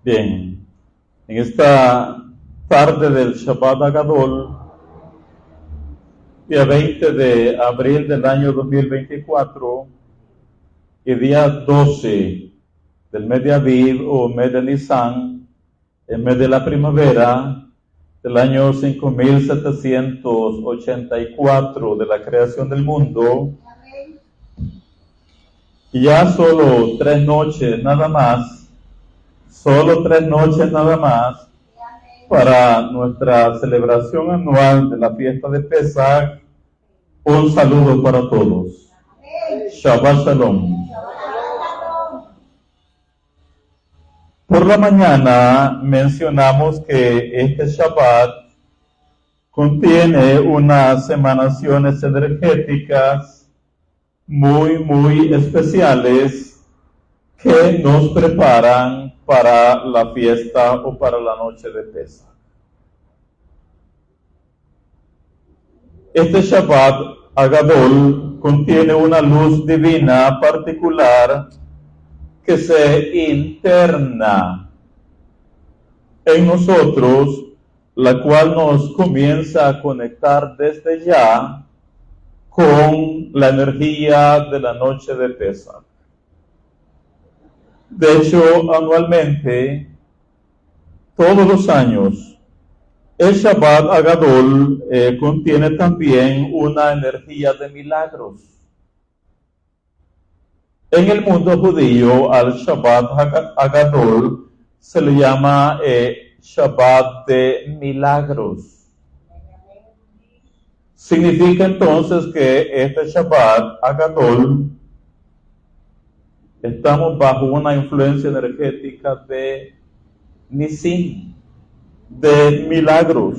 Bien, en esta tarde del Shabbat Agadol, día 20 de abril del año 2024 y día 12 del mes de Aviv o mes de Nisan, el mes de la primavera del año 5784 de la creación del mundo, y ya solo 3 noches nada más, para nuestra celebración anual de la fiesta de Pesach. Un saludo para todos. Shabbat Shalom. Por la mañana mencionamos que este Shabbat contiene unas emanaciones energéticas muy especiales que nos preparan para la fiesta o para la noche de Pesach. Este Shabbat Agadol contiene una luz divina particular que se interna en nosotros, la cual nos comienza a conectar desde ya con la energía de la noche de Pesach. De hecho, anualmente, todos los años, el Shabbat Agadol contiene también una energía de milagros. En el mundo judío, al Shabbat Agadol se le llama Shabbat de milagros. Significa entonces que este Shabbat Agadol estamos bajo una influencia energética de Nisim, de milagros.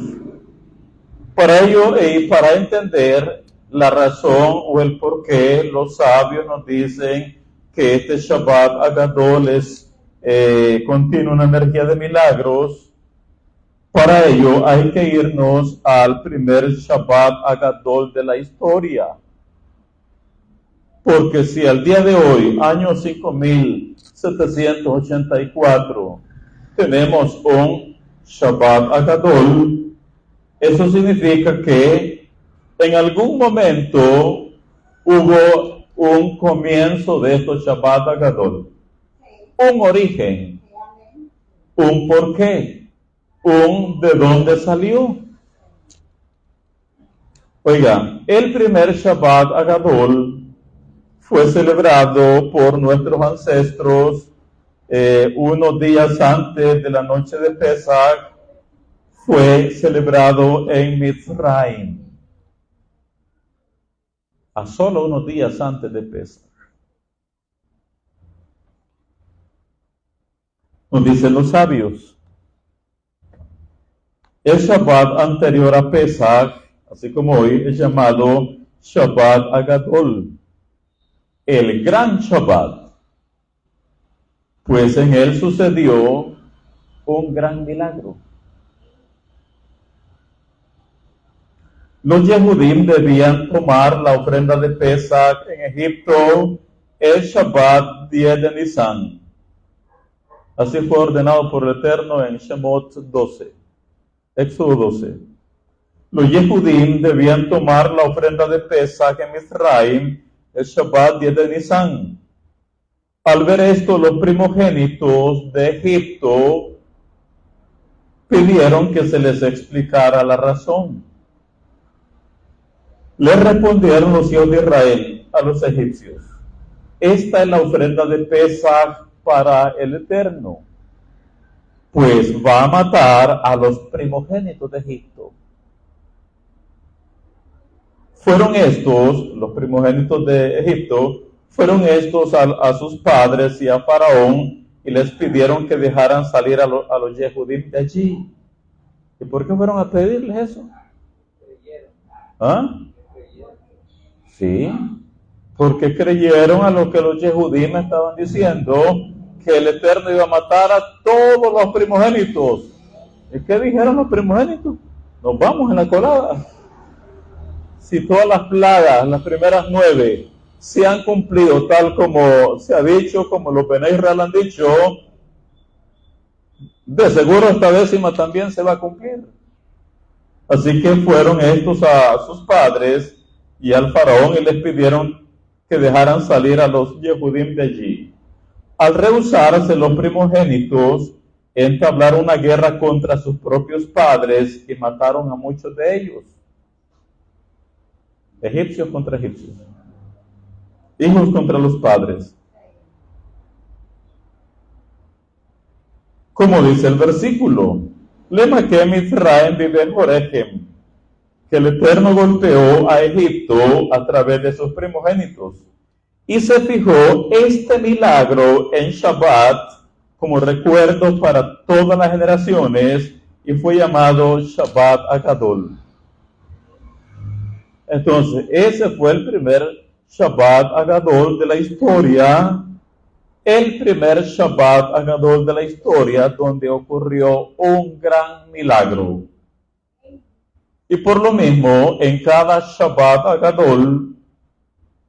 Para ello y para entender la razón o el por qué, los sabios nos dicen que este Shabbat Agadol contiene una energía de milagros. Para ello hay que irnos al primer Shabbat Agadol de la historia. Porque si al día de hoy, año 5784, tenemos un Shabbat Agadol, eso significa que en algún momento hubo un comienzo de estos Shabbat Agadol, un origen, un porqué, un de dónde salió. Oiga, el primer Shabbat Agadol fue celebrado por nuestros ancestros unos días antes de la noche de Pesach. Fue celebrado en Mitzrayim, a solo unos días antes de Pesach. Nos dicen los sabios, el Shabbat anterior a Pesach, así como hoy, es llamado Shabbat Agadol, el gran Shabbat, pues en él sucedió un gran milagro. Los Yehudim debían tomar la ofrenda de Pesach en Egipto el Shabbat 10 de Nisan. Así fue ordenado por el Eterno en Shemot 12, Éxodo 12. Los Yehudim debían tomar la ofrenda de Pesach en Misraim el Shabbat 10 de Nisan. Al ver esto, los primogénitos de Egipto pidieron que se les explicara la razón. Le respondieron los hijos de Israel a los egipcios: esta es la ofrenda de Pesach para el Eterno, pues va a matar a los primogénitos de Egipto. Fueron estos, los primogénitos de Egipto, fueron estos a sus padres y a Faraón y les pidieron que dejaran salir a los Yehudim de allí. ¿Y por qué fueron a pedirles eso? ¿Ah? Sí, porque creyeron a lo que los Yehudim estaban diciendo, que el Eterno iba a matar a todos los primogénitos. ¿Y qué dijeron los primogénitos? Nos vamos en la colada. Si todas las plagas, las primeras 9, se han cumplido tal como se ha dicho, como los Bnei Israel han dicho, de seguro esta décima también se va a cumplir. Así que fueron estos a sus padres y al faraón y les pidieron que dejaran salir a los Yehudim de allí. Al rehusarse los primogénitos, entablaron una guerra contra sus propios padres y mataron a muchos de ellos. Egipcios contra egipcios. Hijos contra los padres. Como dice el versículo, Lemakem Israel vive Jorechem, que el Eterno golpeó a Egipto a través de sus primogénitos. Y se fijó este milagro en Shabbat como recuerdo para todas las generaciones y fue llamado Shabbat Agadol. Entonces, ese fue el primer Shabbat Agadol de la historia, el primer Shabbat Agadol de la historia donde ocurrió un gran milagro. Y por lo mismo, en cada Shabbat Agadol,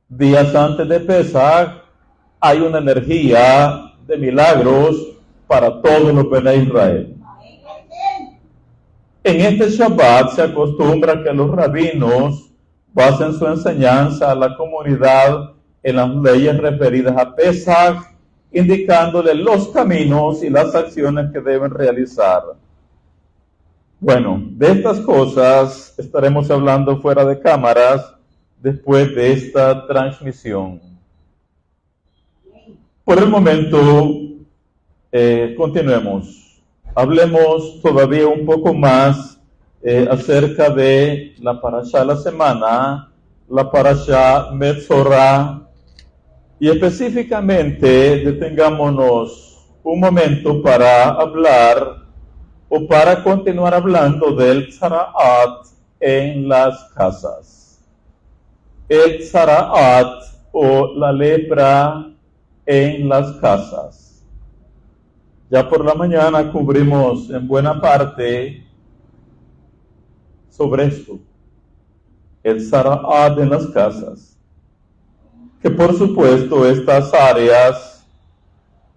días antes de Pesach, hay una energía de milagros para todos los Bene Israel. En este Shabbat se acostumbra que los rabinos basen su enseñanza a la comunidad en las leyes referidas a Pesach, indicándole los caminos y las acciones que deben realizar. Bueno, de estas cosas estaremos hablando fuera de cámaras después de esta transmisión. Por el momento, continuemos. Hablemos todavía un poco más acerca de la parashá de la semana, la parashá Metzorah, y específicamente detengámonos un momento para hablar o para continuar hablando del tzaraat en las casas. El tzaraat o la lepra en las casas. Ya por la mañana cubrimos en buena parte sobre esto, el tzaraat en las casas, que por supuesto estas áreas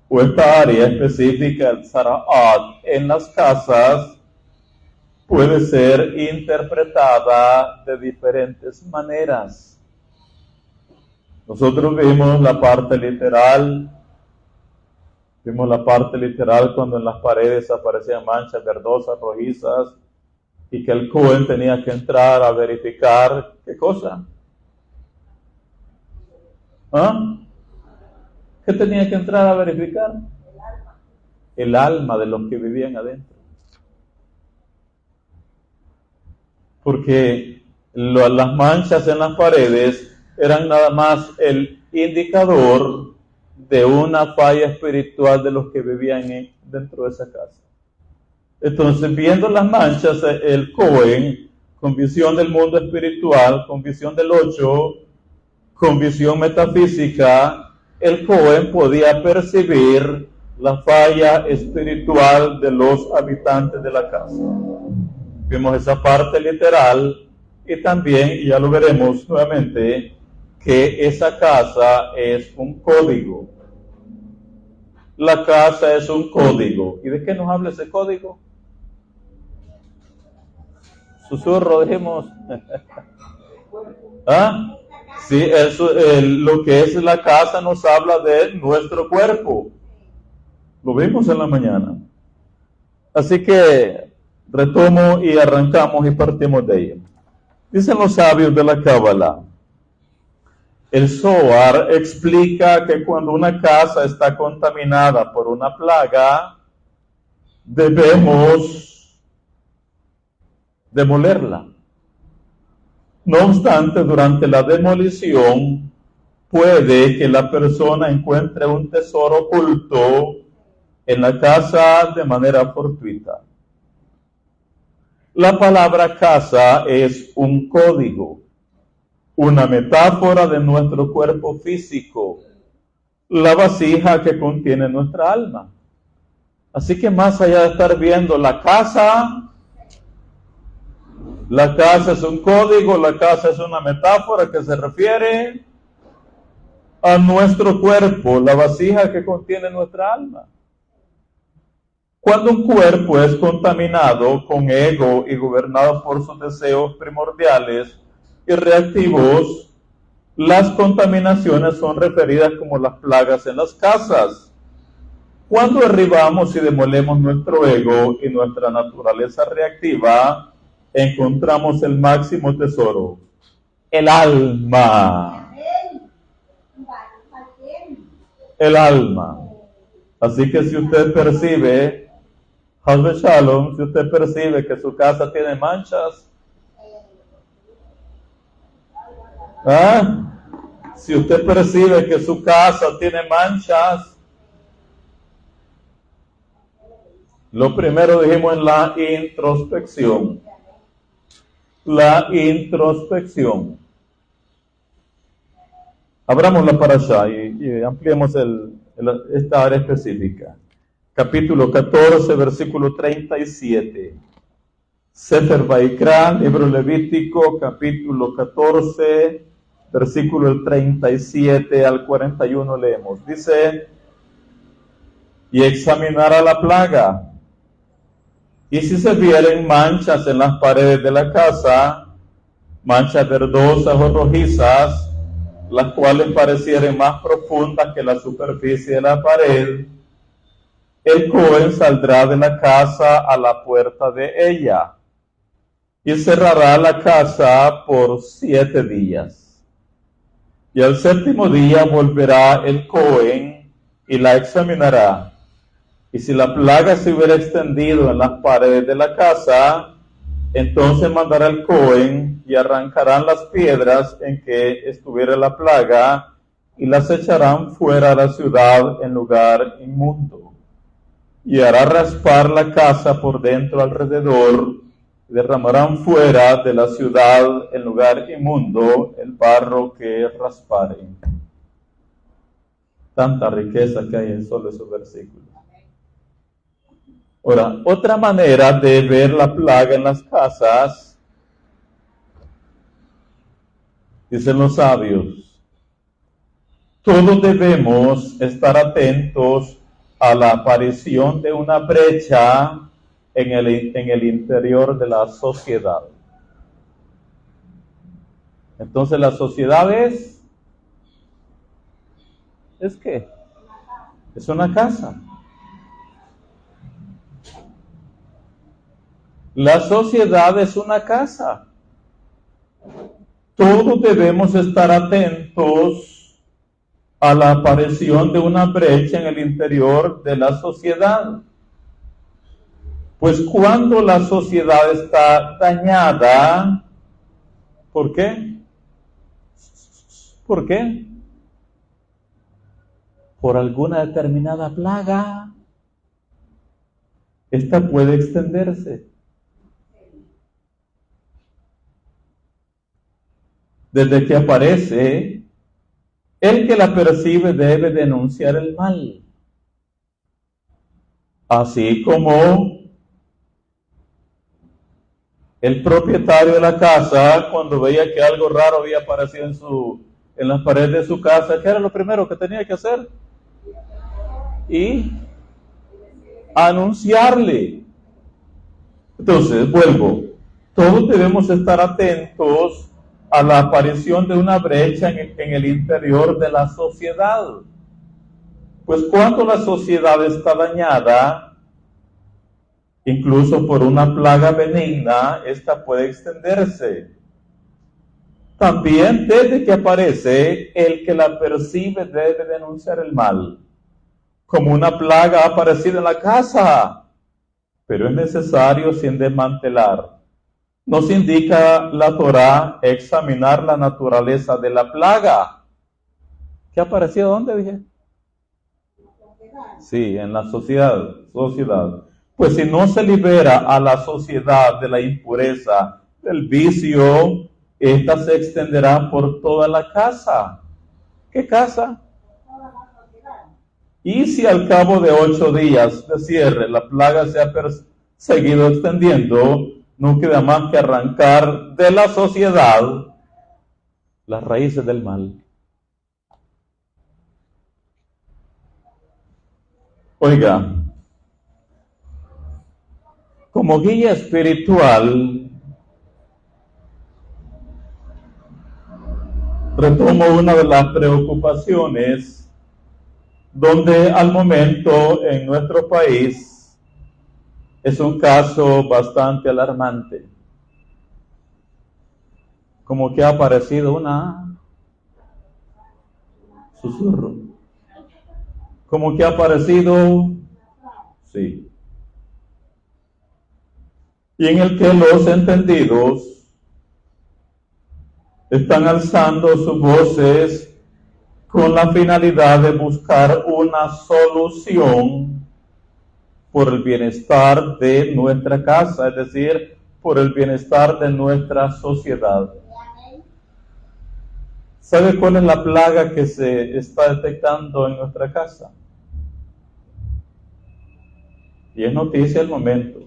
o esta área específica, el tzaraat en las casas, puede ser interpretada de diferentes maneras. Nosotros vimos la parte literal cuando en las paredes aparecían manchas verdosas, rojizas, y que el Cohen tenía que entrar a verificar, ¿qué cosa? ¿Ah? ¿Qué tenía que entrar a verificar? El alma de los que vivían adentro. Porque las manchas en las paredes eran nada más el indicador de una falla espiritual de los que vivían dentro de esa casa. Entonces, viendo las manchas, el Cohen, con visión del mundo espiritual, con visión del ocho, con visión metafísica, el Cohen podía percibir la falla espiritual de los habitantes de la casa. Vimos esa parte literal y también, y ya lo veremos nuevamente, que esa casa es un código. La casa es un código. ¿Y de qué nos habla ese código? Susurro, dijimos. ¿Ah? Sí, lo que es la casa nos habla de nuestro cuerpo. Lo vimos en la mañana. Así que retomo y arrancamos y partimos de ella. Dicen los sabios de la Cábala. El Zohar explica que cuando una casa está contaminada por una plaga, debemos demolerla. No obstante, durante la demolición, puede que la persona encuentre un tesoro oculto en la casa de manera fortuita. La palabra casa es un código, una metáfora de nuestro cuerpo físico, la vasija que contiene nuestra alma. Así que más allá de estar viendo la casa es un código, la casa es una metáfora que se refiere a nuestro cuerpo, la vasija que contiene nuestra alma. Cuando un cuerpo es contaminado con ego y gobernado por sus deseos primordiales y reactivos, las contaminaciones son referidas como las plagas en las casas. Cuando derribamos y demolemos nuestro ego y nuestra naturaleza reactiva, encontramos el máximo tesoro, el alma. El alma. Así que si usted percibe, Hazbe Shalom, si usted percibe que su casa tiene manchas, si usted percibe que su casa tiene manchas, lo primero dijimos en la introspección. La introspección. Abramos la parashá y ampliemos esta área específica. Capítulo 14, versículo 37. Sefer Vaikra, libro Levítico, capítulo 14, versículo 37 al 41 leemos. Dice, y examinará la plaga, y si se vieren manchas en las paredes de la casa, manchas verdosas o rojizas, las cuales parecieren más profundas que la superficie de la pared, el Cohen saldrá de la casa a la puerta de ella y cerrará la casa por 7 días. Y al 7º día volverá el Cohen y la examinará. Y si la plaga se hubiera extendido en las paredes de la casa, entonces mandará el Cohen y arrancarán las piedras en que estuviera la plaga y las echarán fuera de la ciudad en lugar inmundo. Y hará raspar la casa por dentro alrededor, y derramarán fuera de la ciudad en lugar inmundo el barro que rasparen. Tanta riqueza que hay en solo esos versículos. Ahora, otra manera de ver la plaga en las casas, dicen los sabios, todos debemos estar atentos a la aparición de una brecha en el interior de la sociedad. Entonces, la sociedad ¿es qué? Es una casa. La sociedad es una casa. Todos debemos estar atentos a la aparición de una brecha en el interior de la sociedad. Pues cuando la sociedad está dañada, ¿por qué? ¿Por qué? Por alguna determinada plaga. Esta puede extenderse. Desde que aparece, el que la percibe debe denunciar el mal. Así como el propietario de la casa, cuando veía que algo raro había aparecido en las paredes de su casa, ¿qué era lo primero que tenía que hacer? Y anunciarle. Entonces, vuelvo. Todos debemos estar atentos a la aparición de una brecha en el interior de la sociedad. Pues cuando la sociedad está dañada, incluso por una plaga benigna, esta puede extenderse. También desde que aparece, el que la percibe debe denunciar el mal. Como una plaga ha aparecido en la casa, pero es necesario sin desmantelar. Nos indica la Torá examinar la naturaleza de la plaga. ¿Qué ha aparecido? ¿Dónde dije? Sí, en la sociedad. Pues si no se libera a la sociedad de la impureza, del vicio, esta se extenderá por toda la casa. ¿Qué casa? Y si al cabo de 8 días de cierre la plaga se ha seguido extendiendo, no queda más que arrancar de la sociedad las raíces del mal. Oiga, Como guía espiritual, retomo una de las preocupaciones donde al momento en nuestro país es un caso bastante alarmante. Como que ha aparecido una susurro. Como que ha aparecido, sí. Y en el que los entendidos están alzando sus voces con la finalidad de buscar una solución por el bienestar de nuestra casa, es decir, por el bienestar de nuestra sociedad. ¿Sabe cuál es la plaga que se está detectando en nuestra casa? Y es noticia al momento.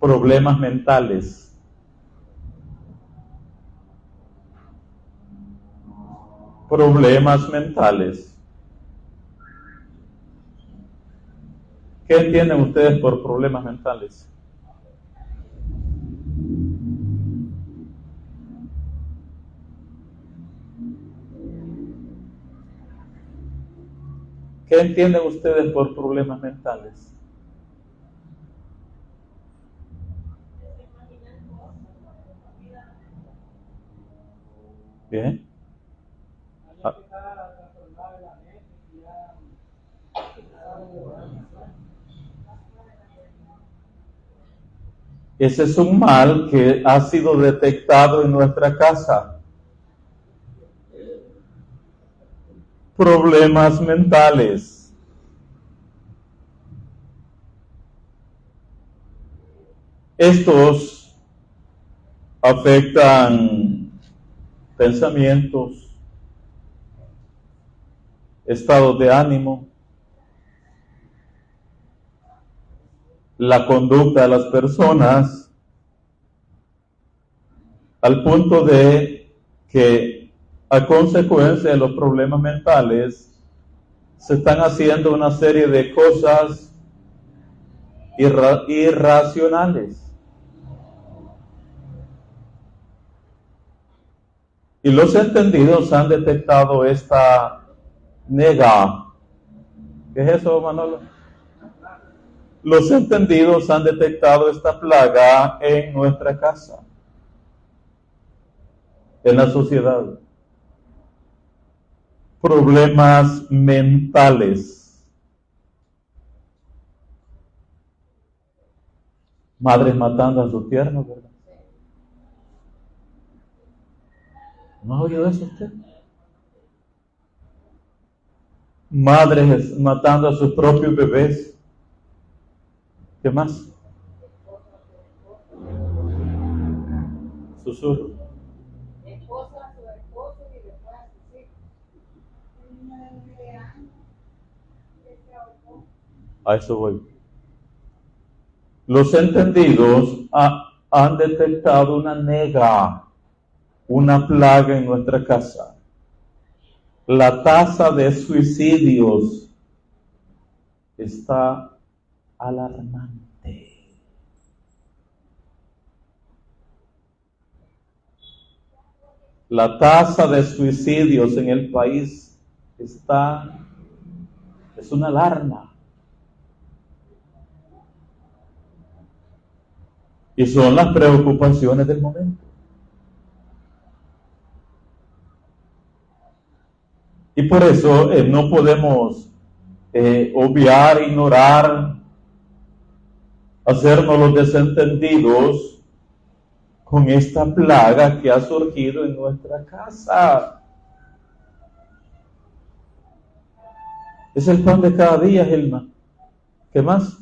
Problemas mentales. Problemas mentales. ¿Qué entienden ustedes por problemas mentales? ¿Qué entienden ustedes por problemas mentales? Bien. Ese es un mal que ha sido detectado en nuestra casa. Problemas mentales. Estos afectan pensamientos, estados de ánimo, la conducta de las personas, al punto de que a consecuencia de los problemas mentales se están haciendo una serie de cosas irracionales. Y los entendidos han detectado esta nega. ¿Qué es eso, Manolo? Los entendidos han detectado esta plaga en nuestra casa, en la sociedad. Problemas mentales. Madres matando a sus tiernos, ¿verdad? ¿No ha oído eso usted? Madres matando a sus propios bebés. ¿Qué más? Susurro. A eso voy. Los entendidos han detectado una nega, una plaga en nuestra casa. La tasa de suicidios está alarmante. La tasa de suicidios en el país es una alarma. Y son las preocupaciones del momento. Y por eso no podemos obviar, ignorar, hacernos los desentendidos con esta plaga que ha surgido en nuestra casa. Es el pan de cada día, Gilma. ¿Qué más?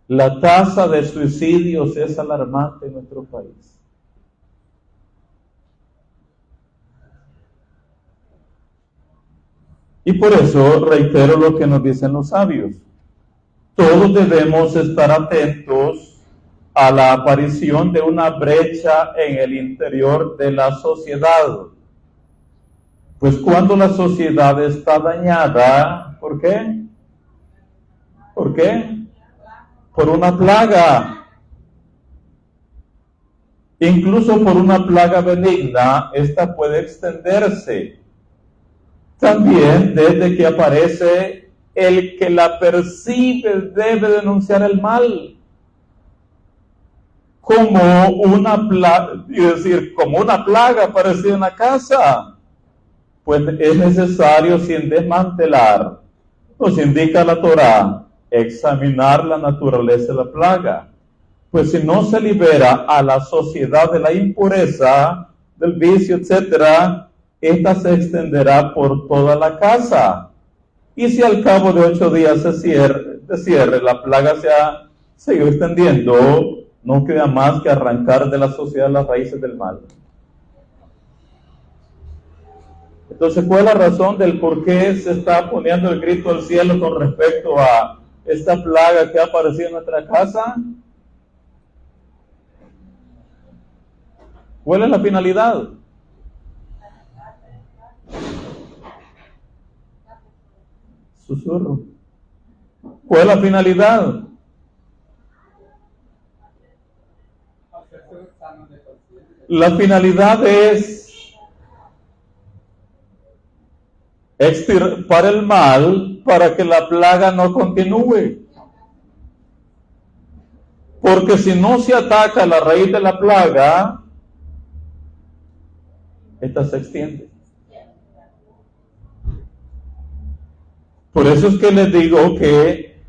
La tasa de suicidios es alarmante en nuestro país. Y por eso reitero lo que nos dicen los sabios. Todos debemos estar atentos a la aparición de una brecha en el interior de la sociedad. Pues cuando la sociedad está dañada, ¿por qué? ¿Por qué? Por una plaga. Incluso por una plaga benigna, esta puede extenderse. También desde que aparece el que la percibe debe denunciar el mal como una plaga, como una plaga parecida en la casa. Pues es necesario, sin desmantelar, nos indica la Torá, examinar la naturaleza de la plaga. Pues si no se libera a la sociedad de la impureza, del vicio, etcétera, esta se extenderá por toda la casa. Y si al cabo de 8 días de cierre, la plaga se ha seguido extendiendo, no queda más que arrancar de la sociedad las raíces del mal. Entonces, ¿cuál es la razón del por qué se está poniendo el grito al cielo con respecto a esta plaga que ha aparecido en nuestra casa? ¿Cuál es la finalidad? Susurro. ¿Cuál es la finalidad? La finalidad es extirpar el mal para que la plaga no continúe. Porque si no se ataca la raíz de la plaga, esta se extiende. Por eso es que les digo que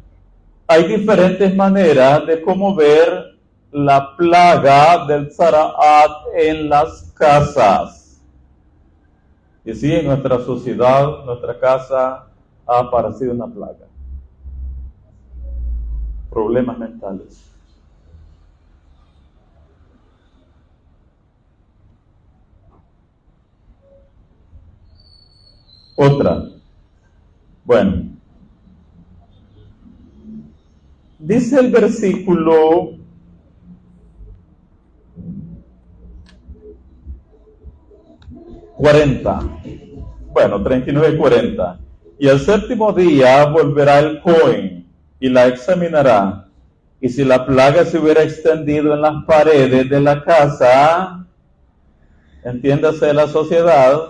hay diferentes maneras de cómo ver la plaga del Tzaraat en las casas. Y sí, en nuestra sociedad, nuestra casa, ha aparecido una plaga. Problemas mentales. Otra. Bueno. Dice el versículo 40. Bueno, 39 y 40. Y el séptimo día volverá el Cohen y la examinará. Y si la plaga se hubiera extendido en las paredes de la casa, entiéndase de la sociedad,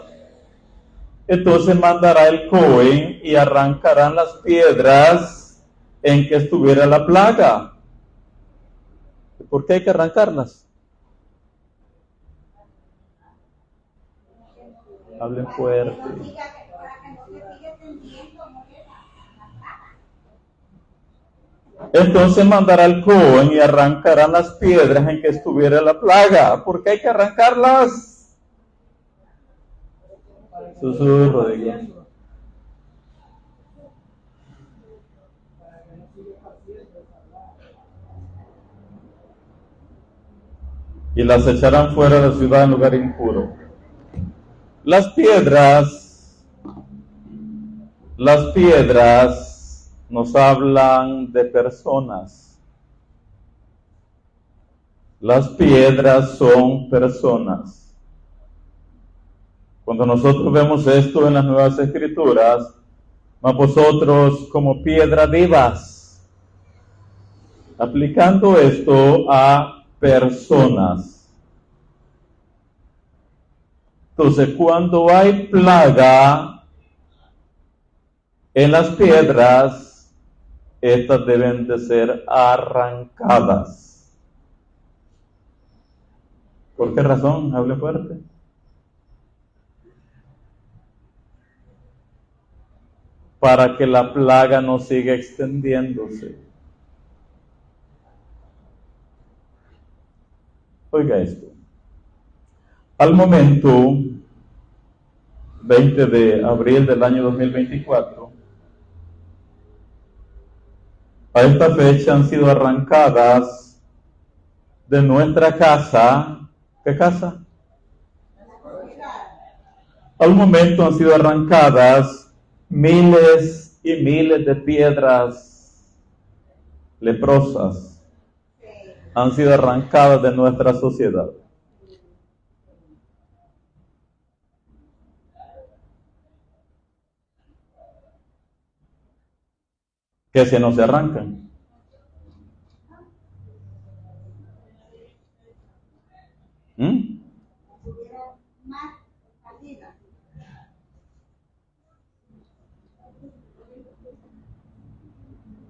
entonces mandará el Cohen y arrancarán las piedras en que estuviera la plaga. ¿Por qué hay que arrancarlas? Hablen fuerte. Entonces mandará el Cohen y arrancarán las piedras en que estuviera la plaga. ¿Por qué hay que arrancarlas? Susurro de Dios. Y las echarán fuera de la ciudad en lugar impuro. Las piedras nos hablan de personas. Las piedras son personas. Cuando nosotros vemos esto en las Nuevas Escrituras, a vosotros como piedras vivas, aplicando esto a personas. Entonces, cuando hay plaga en las piedras, estas deben de ser arrancadas. ¿Por qué razón? Hable fuerte. Para que la plaga no siga extendiéndose. Oiga esto. Al momento, 20 de abril del año 2024, a esta fecha han sido arrancadas de nuestra casa. ¿Qué casa? Al momento han sido arrancadas miles y miles de piedras leprosas. Han sido arrancadas de nuestra sociedad. que si no se arrancan.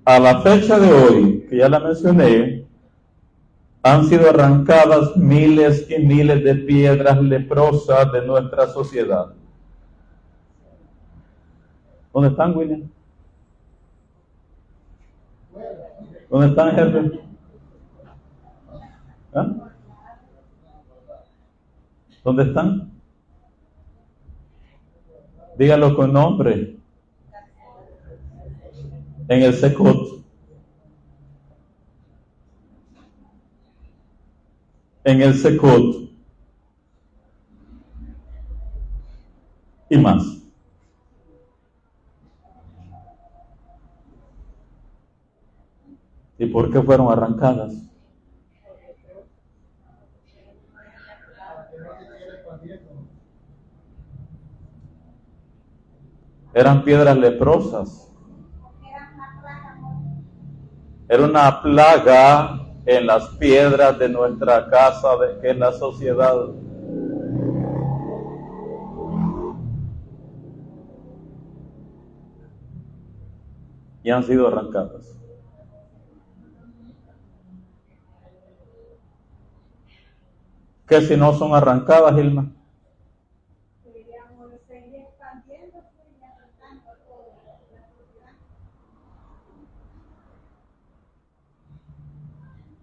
A la fecha de hoy, que ya la mencioné, han sido arrancadas miles y miles de piedras leprosas de nuestra sociedad. ¿Dónde están, William? ¿Dónde están, Herbert? ¿Ah? ¿Dónde están? Dígalo con nombre. En el Secot. En el Secot. Y más. ¿Y por qué fueron arrancadas? Eran piedras leprosas. Era una plaga en las piedras de nuestra casa, que es la sociedad. Y han sido arrancadas. ¿Qué si no son arrancadas, Hilma?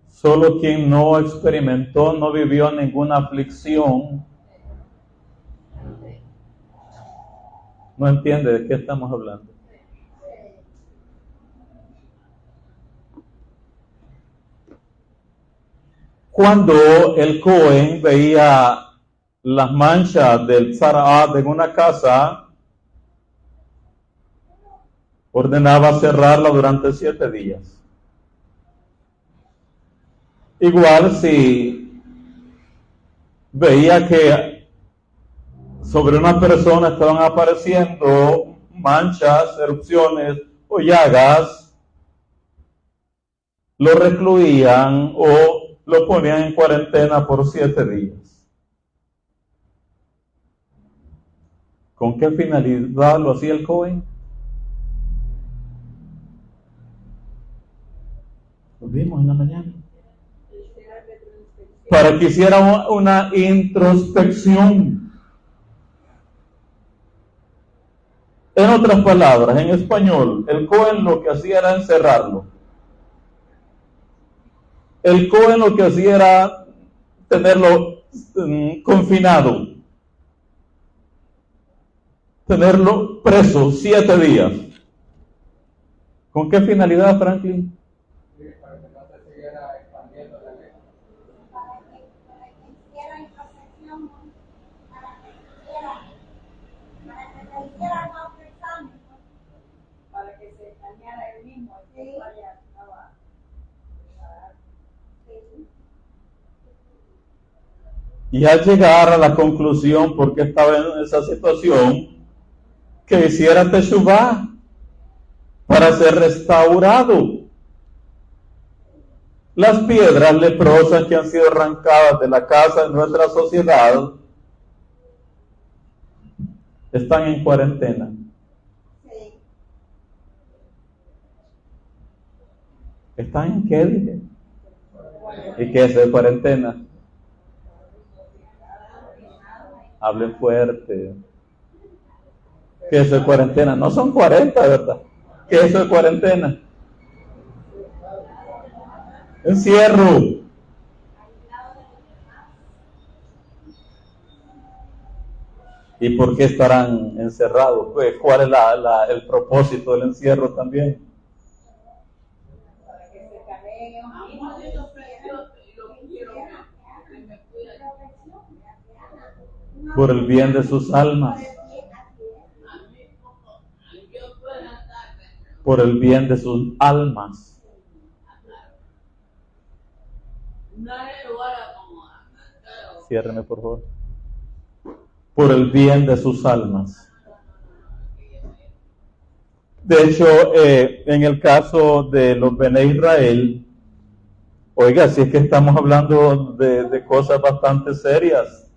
Solo quien no experimentó, no vivió ninguna aflicción, no entiende de qué estamos hablando. Cuando el Cohen veía las manchas del Tzaraat en una casa, ordenaba cerrarla durante 7 días. Igual si veía que sobre una persona estaban apareciendo manchas, erupciones o llagas, lo recluían o lo ponían en cuarentena por 7 días. ¿Con qué finalidad lo hacía el Cohen? Lo vimos en la mañana. Para que hiciera una introspección. En otras palabras, en español, el Cohen lo que hacía era encerrarlo. El Cohen lo que hacía era tenerlo confinado, tenerlo preso 7 días. ¿Con qué finalidad, Franklin? Y al llegar a la conclusión, porque estaba en esa situación, que hiciera teshuvá para ser restaurado. Las piedras leprosas que han sido arrancadas de la casa de nuestra sociedad están en cuarentena. ¿Están en qué? Dije. ¿Y qué es de cuarentena? Hablen fuerte. ¿Qué es de cuarentena? No son 40, ¿verdad? ¿Qué es de cuarentena? Encierro. ¿Y por qué estarán encerrados? Pues, ¿cuál es el propósito del encierro también? Por el bien de sus almas. Por el bien de sus almas. Ciérreme, por favor. Por el bien de sus almas. De hecho, en el caso de los Bene Israel, oiga, si es que estamos hablando de cosas bastante serias.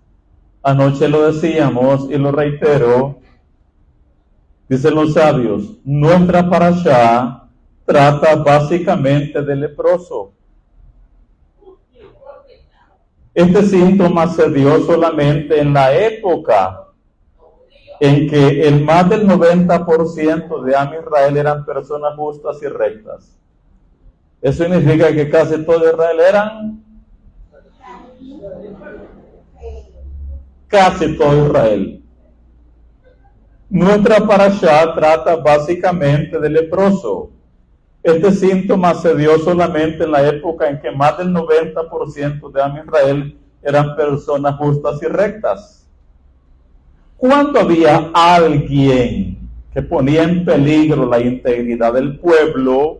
Anoche lo decíamos y lo reitero, dicen los sabios, nuestra parashá trata básicamente del leproso. Este síntoma se dio solamente en la época en que el más del 90% de Am Israel eran personas justas y rectas. Eso significa que casi todo Israel eran casi todo Israel. Nuestra parashá trata básicamente del leproso. Este síntoma se dio solamente en la época en que más del 90% de Am Israel eran personas justas y rectas. Cuando había alguien que ponía en peligro la integridad del pueblo,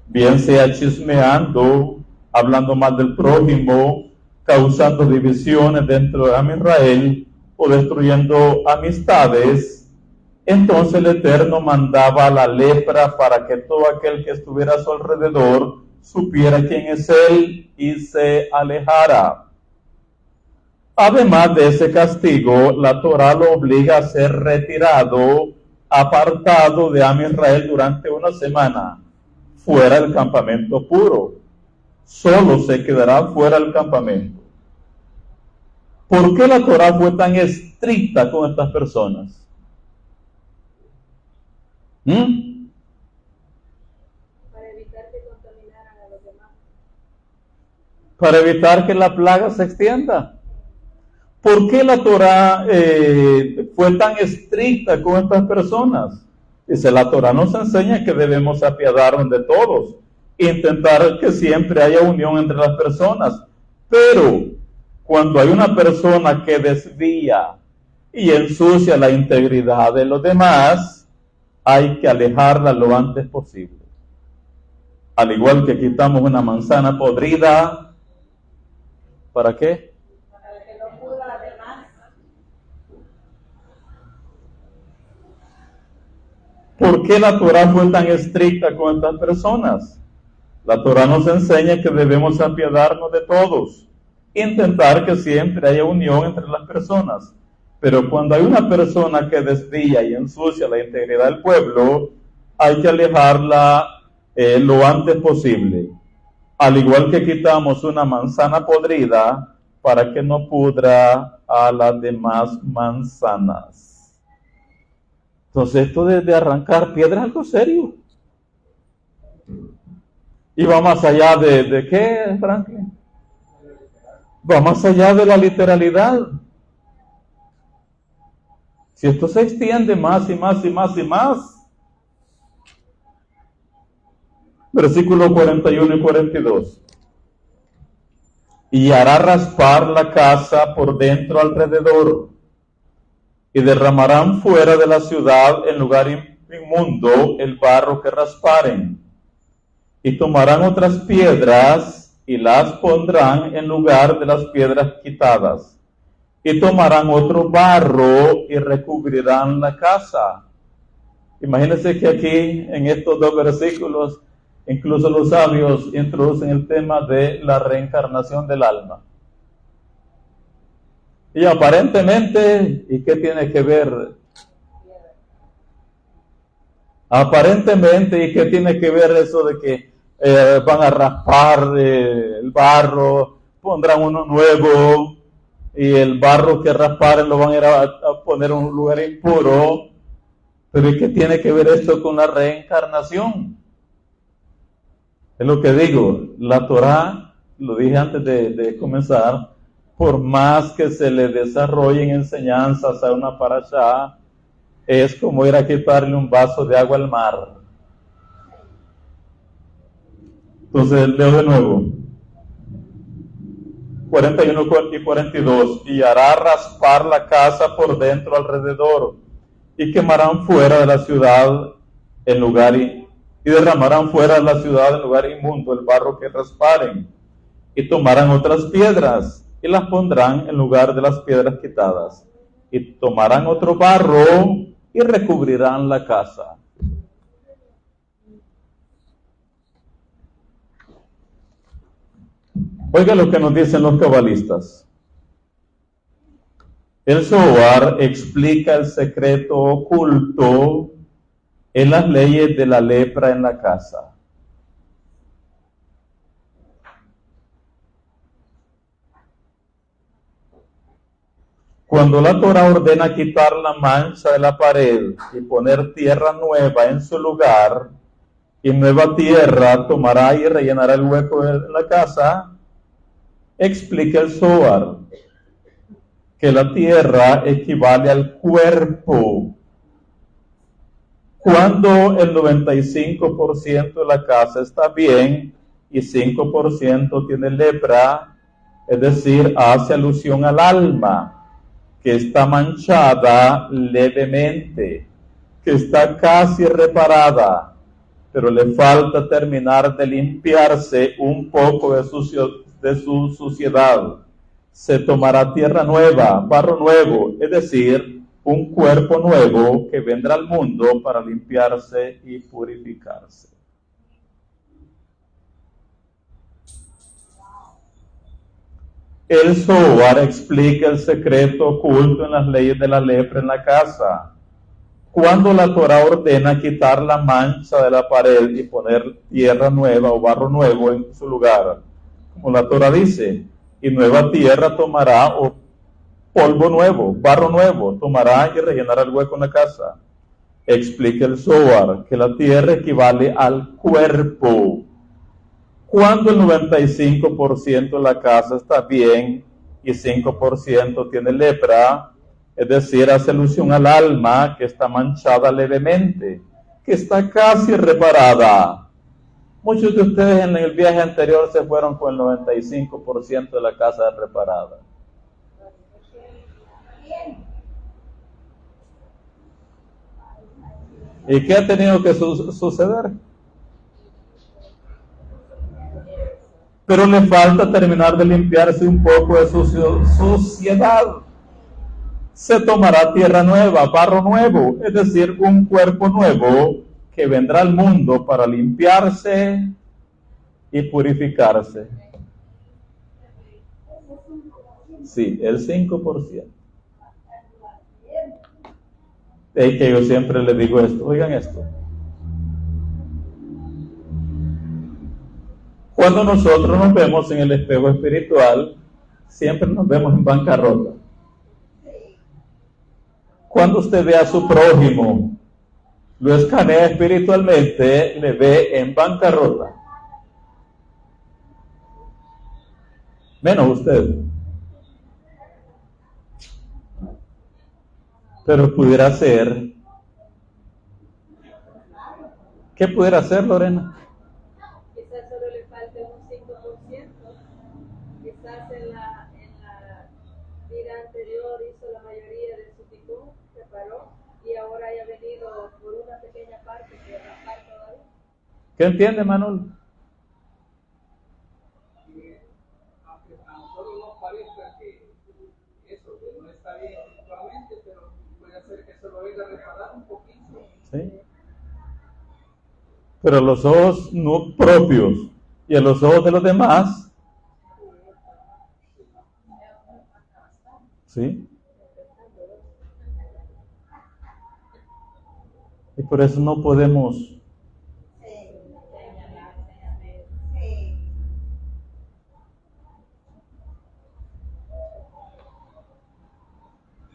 bien sea chismeando, hablando mal del prójimo, causando divisiones dentro de Am Israel o destruyendo amistades, entonces el Eterno mandaba la lepra para que todo aquel que estuviera a su alrededor supiera quién es él y se alejara. Además de ese castigo, la Torá lo obliga a ser retirado, apartado de Am Israel durante una semana, fuera del campamento puro. Solo se quedará fuera del campamento. ¿Por qué la Torá fue tan estricta con estas personas? Para evitar que contaminaran a los demás. Para evitar que la plaga se extienda. ¿Por qué la Torá fue tan estricta con estas personas? Dice, la Torá nos enseña que debemos apiadarnos de todos, intentar que siempre haya unión entre las personas, pero cuando hay una persona que desvía y ensucia la integridad de los demás, hay que alejarla lo antes posible. Al igual que quitamos una manzana podrida, ¿para qué? ¿Por qué la Torá fue tan estricta con estas personas? La Torá nos enseña que debemos apiadarnos de todos, intentar que siempre haya unión entre las personas. Pero cuando hay una persona que desvía y ensucia la integridad del pueblo, hay que alejarla lo antes posible. Al igual que quitamos una manzana podrida para que no pudra a las demás manzanas. Entonces esto de arrancar piedras es algo serio. Y va más allá de ¿qué, Franklin? Va más allá de la literalidad. Si esto se extiende más y más y más y más. Versículo 41 y 42. Y hará raspar la casa por dentro alrededor, y derramarán fuera de la ciudad en lugar inmundo el barro que rasparen, y tomarán otras piedras y las pondrán en lugar de las piedras quitadas, y tomarán otro barro y recubrirán la casa. Imagínense que aquí en estos dos versículos incluso los sabios introducen el tema de la reencarnación del alma. Y aparentemente, ¿y qué tiene que ver? Aparentemente, ¿y qué tiene que ver eso de que van a raspar el barro, pondrán uno nuevo, y el barro que rasparen lo van a ir a poner en un lugar impuro? Pero ¿y qué tiene que ver esto con la reencarnación? Es lo que digo, la Torá, lo dije antes de comenzar, por más que se le desarrollen enseñanzas a una parashá, es como ir a quitarle un vaso de agua al mar. Entonces leo de nuevo, 41 y 42, y hará raspar la casa por dentro alrededor, y quemarán fuera de la ciudad en lugar y derramarán fuera de la ciudad en lugar inmundo el barro que rasparen, y tomarán otras piedras y las pondrán en lugar de las piedras quitadas, y tomarán otro barro y y recubrirán la casa. Oiga lo que nos dicen los cabalistas. El Zohar explica el secreto oculto en las leyes de la lepra en la casa. Cuando la Torah ordena quitar la mancha de la pared y poner tierra nueva en su lugar, y nueva tierra tomará y rellenará el hueco de la casa, explica el Zohar que la tierra equivale al cuerpo. Cuando el 95% de la casa está bien y 5% tiene lepra, es decir, hace alusión al alma, que está manchada levemente, que está casi reparada, pero le falta terminar de limpiarse un poco de su suciedad. Se tomará tierra nueva, barro nuevo, es decir, un cuerpo nuevo que vendrá al mundo para limpiarse y purificarse. El Zohar explica el secreto oculto en las leyes de la lepra en la casa. Cuando la Torah ordena quitar la mancha de la pared y poner tierra nueva o barro nuevo en su lugar, como la Torah dice, y nueva tierra tomará, o polvo nuevo, barro nuevo, tomará y rellenará el hueco en la casa. Explica el Zohar que la tierra equivale al cuerpo. Cuando el 95% de la casa está bien y 5% tiene lepra, es decir, hace alusión al alma que está manchada levemente, que está casi reparada. Muchos de ustedes en el viaje anterior se fueron con el 95% de la casa reparada. ¿Y qué ha tenido que suceder? Pero le falta terminar de limpiarse un poco de su suciedad. Se tomará tierra nueva, barro nuevo, es decir, un cuerpo nuevo que vendrá al mundo para limpiarse y purificarse. Sí, el 5%. Es que yo siempre les digo esto, oigan esto. Cuando nosotros nos vemos en el espejo espiritual, siempre nos vemos en bancarrota. Cuando usted ve a su prójimo, lo escanea espiritualmente, le ve en bancarrota. Menos usted. Pero pudiera ser. ¿Qué pudiera ser, Lorena? Quizás solo le falte un 5%. Quizás en la vida anterior hizo la mayoría de su tikkun, reparó, y ahora haya venido por una pequeña parte que rapar todavía. ¿Qué entiende, Manuel? Aunque a nosotros nos parezca que eso que no está bien espiritualmente, pero puede ser que se lo venga a reparar un poquito. Sí. Pero a los ojos no propios y a los ojos de los demás, ¿sí? Y por eso no podemos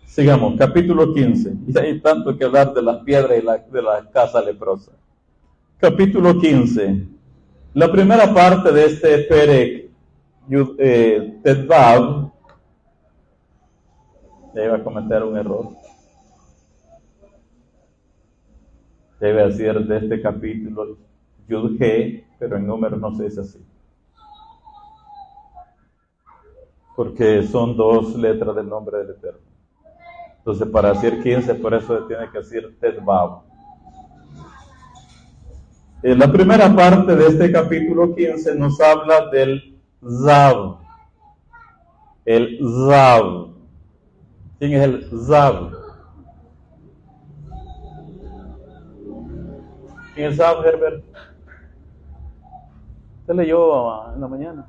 sigamos, capítulo 15. Y hay tanto que hablar de las piedras y de la casa leprosa. Capítulo 15. La primera parte de este Perek Tetvav, ya iba a cometer un error. Debe decir de este capítulo Yud He, pero en número no se dice así. Porque son dos letras del nombre del Eterno. Entonces, para decir 15, por eso tiene que decir Tetvav. La primera parte de este capítulo 15 nos habla del Zav. El Zav. ¿Quién es el Zav? ¿Quién sabe, Herbert? Usted leyó en la mañana.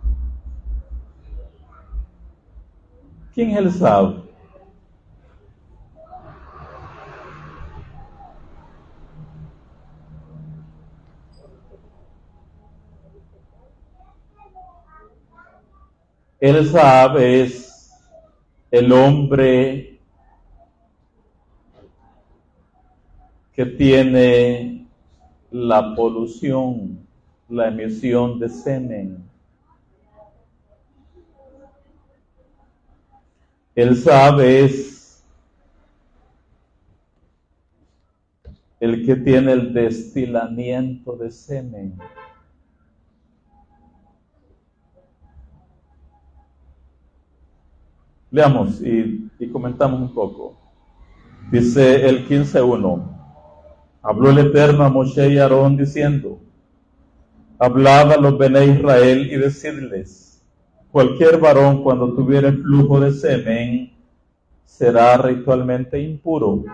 ¿Quién es el Sab? El Sab es el hombre que tiene la polución, la emisión de semen. El Sab es el que tiene el destilamiento de semen. Leamos y comentamos un poco. Dice el 15:1. Habló el Eterno a Moshe y a Aarón diciendo: hablad a los Bene Israel y decidles: cualquier varón cuando tuviere flujo de semen será ritualmente impuro,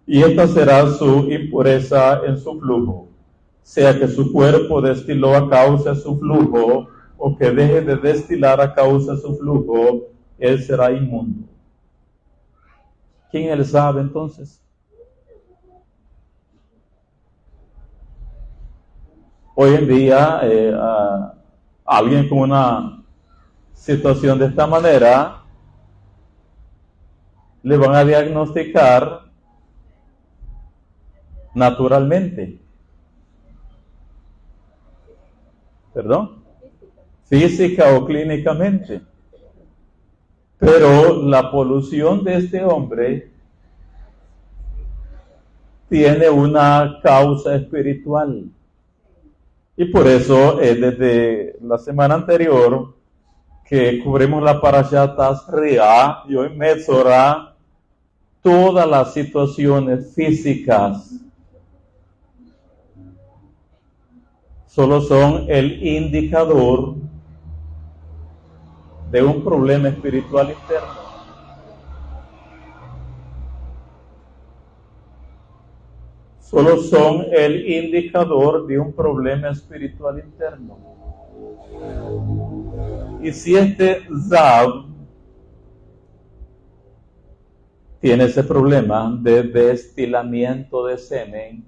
y esta será su impureza en su flujo, sea que su cuerpo destiló a causa de su flujo, o que deje de destilar a causa de su flujo, él será inmundo. ¿Quién él sabe entonces? Hoy en día, a alguien con una situación de esta manera, le van a diagnosticar naturalmente. ¿Perdón? Física o clínicamente. Pero la polución de este hombre tiene una causa espiritual. Y por eso, desde la semana anterior, que cubrimos la Parashat Tazria y hoy Metzorah, todas las situaciones físicas solo son el indicador de un problema espiritual interno. Solo son el indicador de un problema espiritual interno. Y si este Zav tiene ese problema de destilamiento de semen,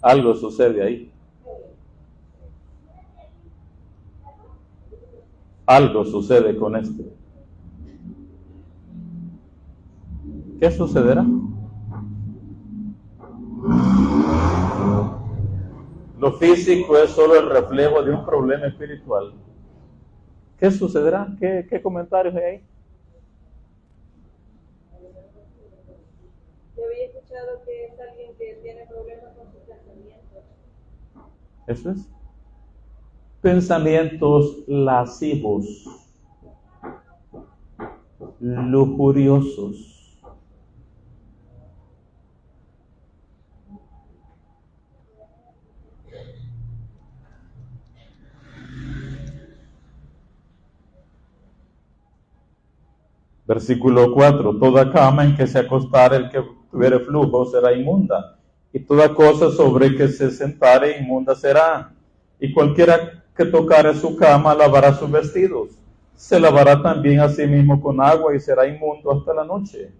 algo sucede ahí. Algo sucede con este. ¿Qué sucederá? Lo físico es solo el reflejo de un problema espiritual. ¿Qué sucederá? ¿Qué comentarios hay ahí? Yo había escuchado que es alguien que tiene problemas con sus pensamientos. Eso es. Pensamientos lascivos, lujuriosos. Versículo 4. Toda cama en que se acostare el que tuviere flujo será inmunda, y toda cosa sobre que se sentare inmunda será. Y cualquiera que tocare su cama lavará sus vestidos. Se lavará también a sí mismo con agua y será inmundo hasta la noche.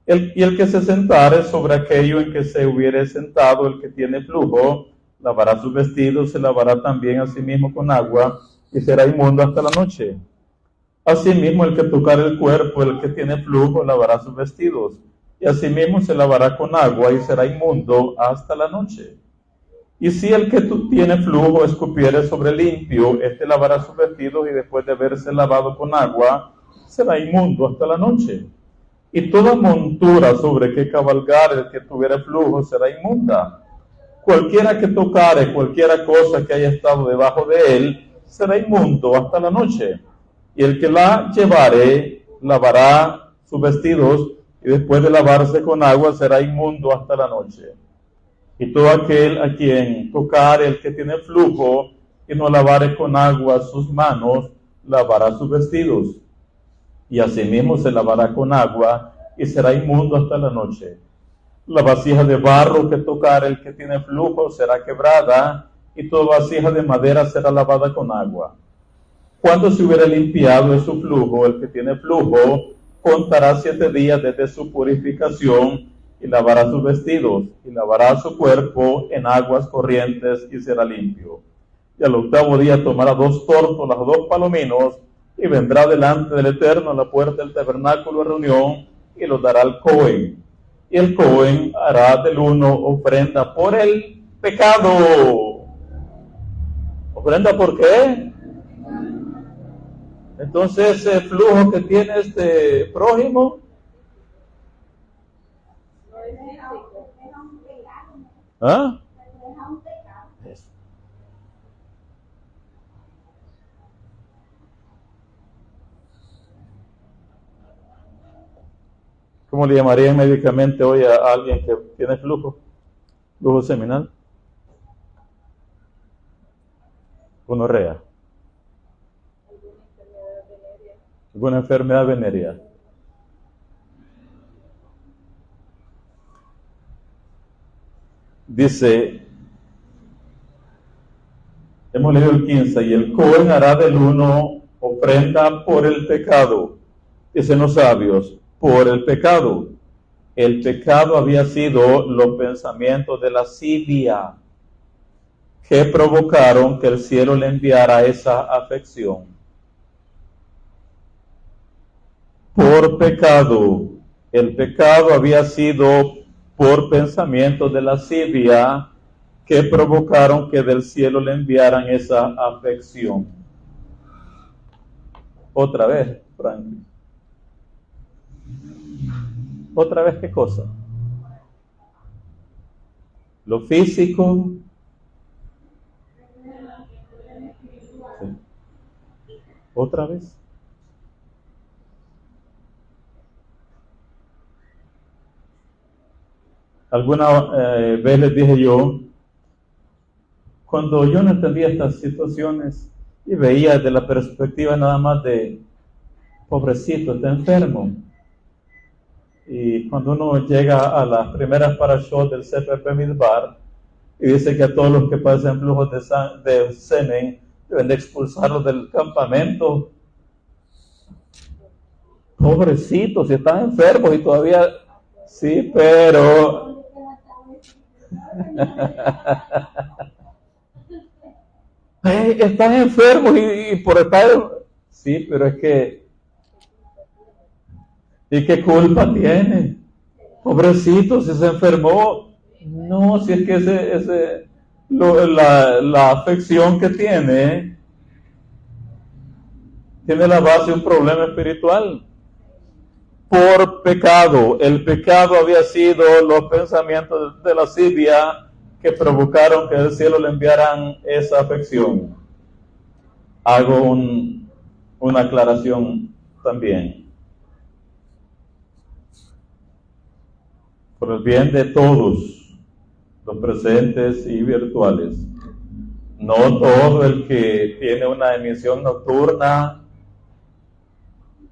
Y el que se sentare sobre aquello en que se hubiere sentado el que tiene flujo, lavará sus vestidos, se lavará también a sí mismo con agua y será inmundo hasta la noche. Asimismo, el que tocare el cuerpo, el que tiene flujo, lavará sus vestidos, y asimismo se lavará con agua y será inmundo hasta la noche. Y si el que tiene flujo escupiere sobre limpio, este lavará sus vestidos y después de haberse lavado con agua, será inmundo hasta la noche. Y toda montura sobre que cabalgar el que tuviera flujo será inmunda. Cualquiera que tocare cualquiera cosa que haya estado debajo de él, será inmundo hasta la noche. Y el que la llevare, lavará sus vestidos, y después de lavarse con agua, será inmundo hasta la noche. Y todo aquel a quien tocare el que tiene flujo, y no lavare con agua sus manos, lavará sus vestidos, y asimismo se lavará con agua, y será inmundo hasta la noche. La vasija de barro que tocar el que tiene flujo será quebrada, y toda vasija de madera será lavada con agua. Cuando se hubiera limpiado de su flujo, el que tiene flujo contará 7 días desde su purificación, y lavará sus vestidos, y lavará su cuerpo en aguas corrientes, y será limpio. Y al 8º día tomará 2 tórtolas o 2 palominos, y vendrá delante del Eterno a la puerta del tabernáculo de reunión, y los dará al Cohen. Y el Cohen hará del uno ofrenda por el pecado. ¿Ofrenda por qué? Entonces, ese flujo que tiene este prójimo, ¿ah? Eso. ¿Cómo le llamarían médicamente hoy a alguien que tiene flujo seminal? Gonorrea. ¿Alguna enfermedad venérea? Dice, hemos leído el 15, y el Cohen hará del uno ofrenda por el pecado. Dicen los sabios, por el pecado. El pecado había sido los pensamientos de lascivia que provocaron que el cielo le enviara esa afección. Por pecado. El pecado había sido por pensamientos de lascivia que provocaron que del cielo le enviaran esa afección. Otra vez, Franklin. ¿Otra vez qué cosa? Lo físico. Sí. ¿Otra vez? Alguna vez les dije yo, cuando yo no entendía estas situaciones y veía desde la perspectiva nada más de, pobrecito, está enfermo. Y cuando uno llega a las primeras parashot del Sefer Bamidbar y dice que a todos los que padecen flujos de semen deben de expulsarlos del campamento, pobrecitos, si están enfermos y todavía, sí, pero están enfermos y por estar, sí, pero es que, ¿y qué culpa tiene? Pobrecito, si se enfermó. No, si es que la afección que tiene la base de un problema espiritual. Por pecado. El pecado había sido los pensamientos de lascivia que provocaron que del cielo le enviaran esa afección. Hago una aclaración también. Por el bien de todos, los presentes y virtuales. No todo el que tiene una emisión nocturna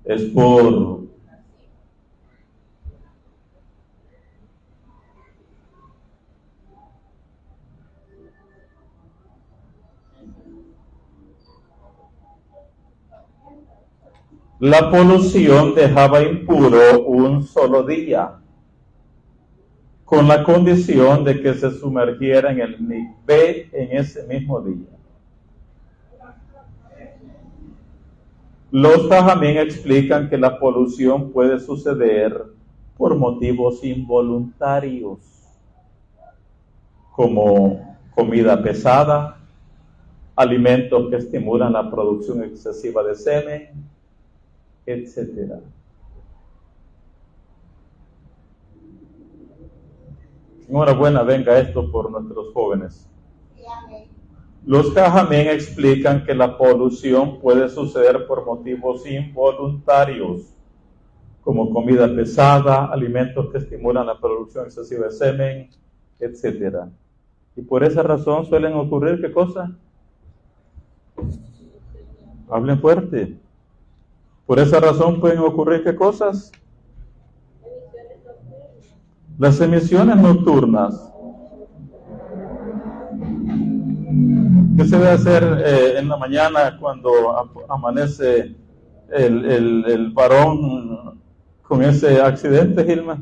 es por la polución dejaba impuro un solo día, con la condición de que se sumergiera en el mikvé en ese mismo día. Los Jajamín explican que la polución puede suceder por motivos involuntarios, como comida pesada, alimentos que estimulan la producción excesiva de semen, etc. Enhorabuena, venga esto por nuestros jóvenes. Los Jajamín explican que la polución puede suceder por motivos involuntarios, como comida pesada, alimentos que estimulan la producción excesiva de semen, etc. Y por esa razón suelen ocurrir, ¿qué cosa? Hablen fuerte. Por esa razón pueden ocurrir ¿qué cosas? Emisiones nocturnas. Las emisiones nocturnas. ¿Qué se debe hacer en la mañana cuando amanece el varón con ese accidente, Gilma?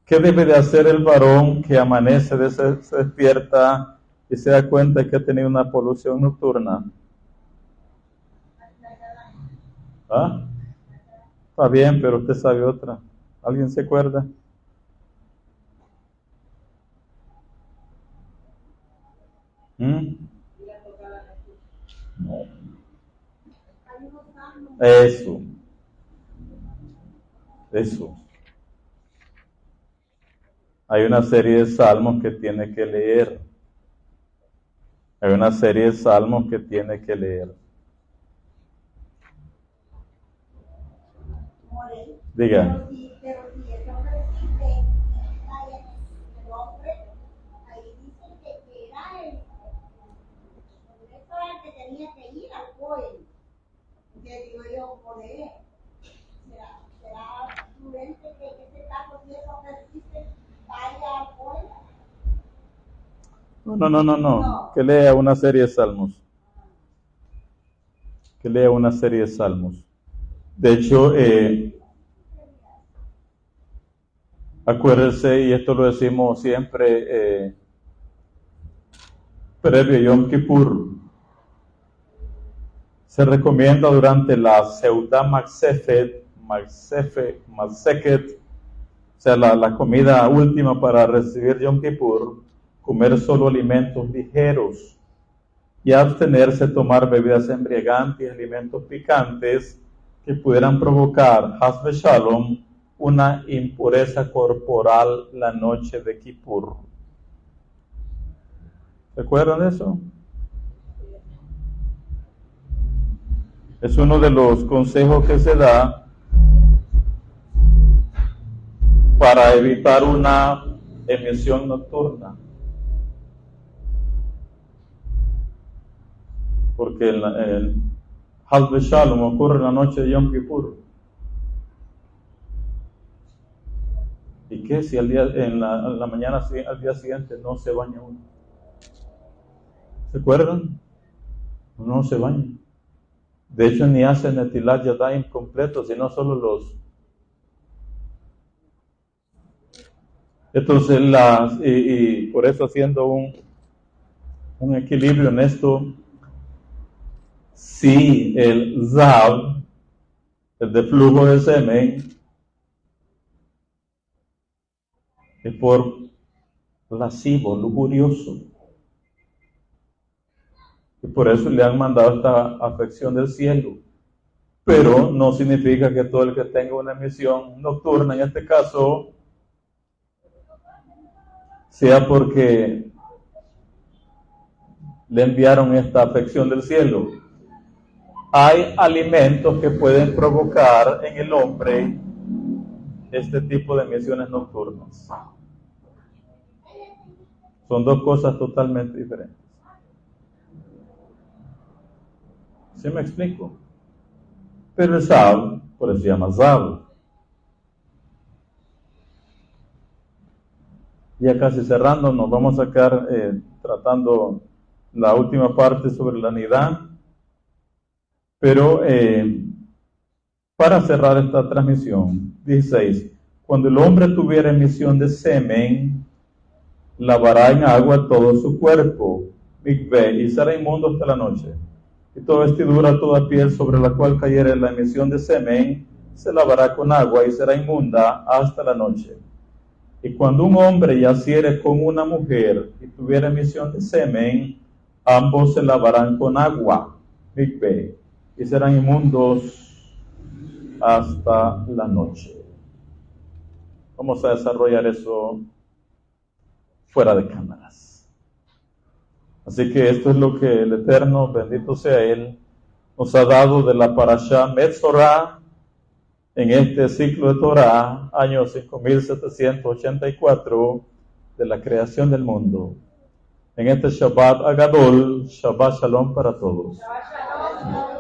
¿Qué debe de hacer el varón que amanece, se despierta y se da cuenta que ha tenido una polución nocturna? ¿Ah? Está bien, pero usted sabe otra. ¿Alguien se acuerda? Eso. Hay una serie de salmos que tiene que leer. Diga. Pero si el hombre existe, el hombre, ahí dice que era el restaurante que tenía que ir al Cohen. Que digo yo, por él, será prudente que en este caso, si el hombre existe, vaya al Cohen. No. Que lea una serie de salmos. De hecho, acuérdense, y esto lo decimos siempre, previo Yom Kippur, se recomienda durante la Seudah Maksefet, o sea, la comida última para recibir Yom Kippur, comer solo alimentos ligeros y abstenerse de tomar bebidas embriagantes y alimentos picantes que pudieran provocar, Haz Shalom, una impureza corporal la noche de Kippur. ¿Se acuerdan de eso? Es uno de los consejos que se da para evitar una emisión nocturna. Porque el Haz Shalom ocurre en la noche de Yom Kippur. ¿Y qué si en la mañana, al día siguiente, no se baña uno? ¿Se acuerdan? No se baña. De hecho, ni hacen Netilat Yadayim completo, sino solo los. Entonces, y por eso, haciendo un equilibrio en esto, si el Zav, el de flujo de semen, es por lascivo, lujurioso. Y por eso le han mandado esta afección del cielo. Pero no significa que todo el que tenga una emisión nocturna, en este caso, sea porque le enviaron esta afección del cielo. Hay alimentos que pueden provocar en el hombre este tipo de emisiones nocturnas. Son dos cosas totalmente diferentes. ¿Sí me explico? Pero el Zav, por eso se llama Zav. Ya casi cerrando, nos vamos a sacar tratando la última parte sobre la nidá. Pero para cerrar esta transmisión, 16. Cuando el hombre tuviera emisión de semen, lavará en agua todo su cuerpo, y será inmundo hasta la noche. Y toda vestidura, toda piel sobre la cual cayere la emisión de semen, se lavará con agua y será inmunda hasta la noche. Y cuando un hombre yaciere con una mujer y tuviera emisión de semen, ambos se lavarán con agua, y serán inmundos hasta la noche. Vamos a desarrollar eso fuera de cámaras. Así que esto es lo que el Eterno, bendito sea Él, nos ha dado de la Parashá Metzorah en este ciclo de Torah, año 5784 de la creación del mundo. En este Shabbat Agadol, Shabbat Shalom para todos. Shabbat Shalom.